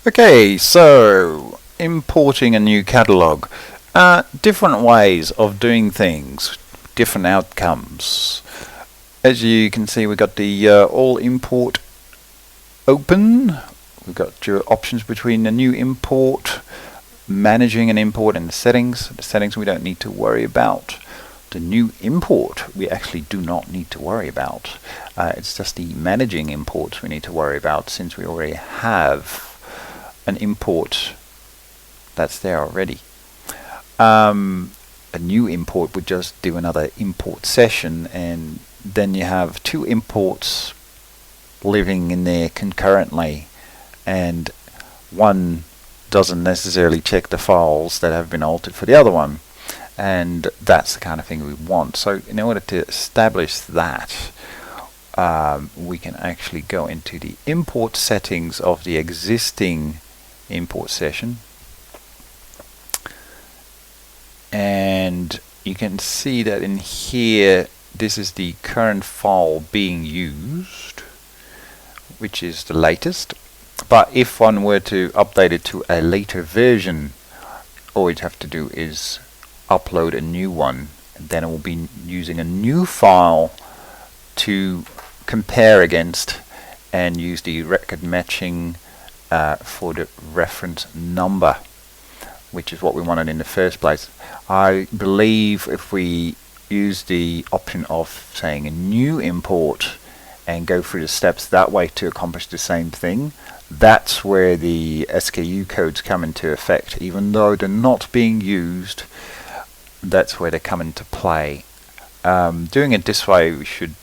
Okay, so importing a new catalog. Different ways of doing things, different outcomes. As you can see, we've got the all import open. We've got your options between the new import, managing an import, and the settings. The settings we don't need to worry about. The new import we actually do not need to worry about. It's just the managing imports we need to worry about, since we already have an import that's there already. A new import would just do another import session, and then you have two imports living in there concurrently, and one doesn't necessarily check the files that have been altered for the other one, and that's the kind of thing we want. So in order to establish that, we can actually go into the import settings of the existing import session, and you can see that in here this is the current file being used, which is the latest. But if one were to update it to a later version, all you'd have to do is upload a new one, and then it will be using a new file to compare against and use the record matching for the reference number, which is what we wanted in the first place. I believe if we use the option of saying a new import and go through the steps that way to accomplish the same thing, that's where the SKU codes come into effect. Even though they're not being used, that's where they come into play. Doing it this way should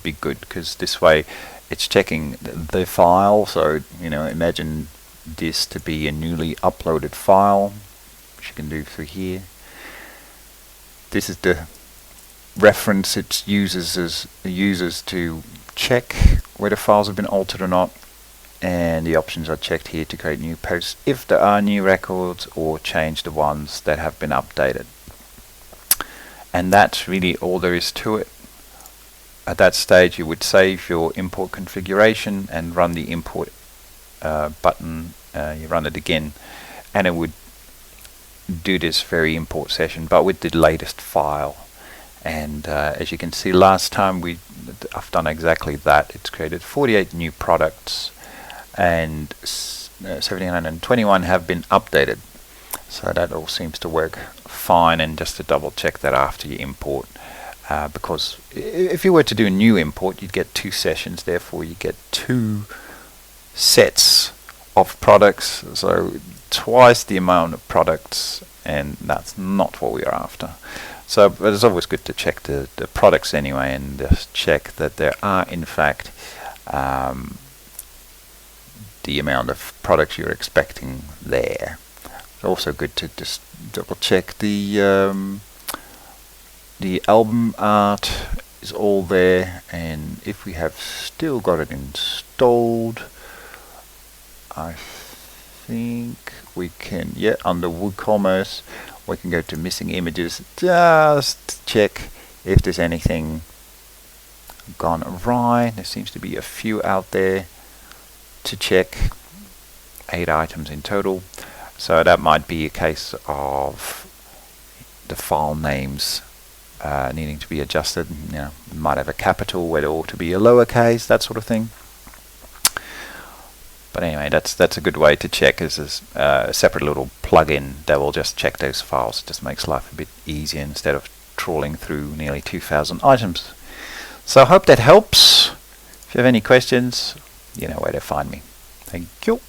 be good, because this way it's checking the file. So imagine this to be a newly uploaded file, which you can do through here. This is the reference it uses to check whether files have been altered or not, and the options are checked here to create new posts if there are new records, or change the ones that have been updated. And that's really all there is to it. At that stage you would save your import configuration and run the import button. You run it again, and it would do this very import session, but with the latest file. And as you can see, last time I've done exactly that. It's created 48 new products, and 721 have been updated. So that all seems to work fine. And just to double check that after you import, because if you were to do a new import, you'd get two sessions, therefore you get two sets of products, so twice the amount of products, and that's not what we're after. So but it's always good to check the products anyway, and just check that there are in fact the amount of products you're expecting there. It's also good to just double check the album art is all there, and if we have still got it installed, I think we can, under WooCommerce, we can go to missing images, just check if there's anything gone awry. There seems to be a few out there to check, 8 items in total. So that might be a case of the file names needing to be adjusted. It might have a capital where there ought to be a lowercase, that sort of thing. But anyway, that's a good way to check. Is a separate little plugin that will just check those files. It just makes life a bit easier instead of trawling through nearly 2,000 items. So I hope that helps. If you have any questions, you know where to find me. Thank you.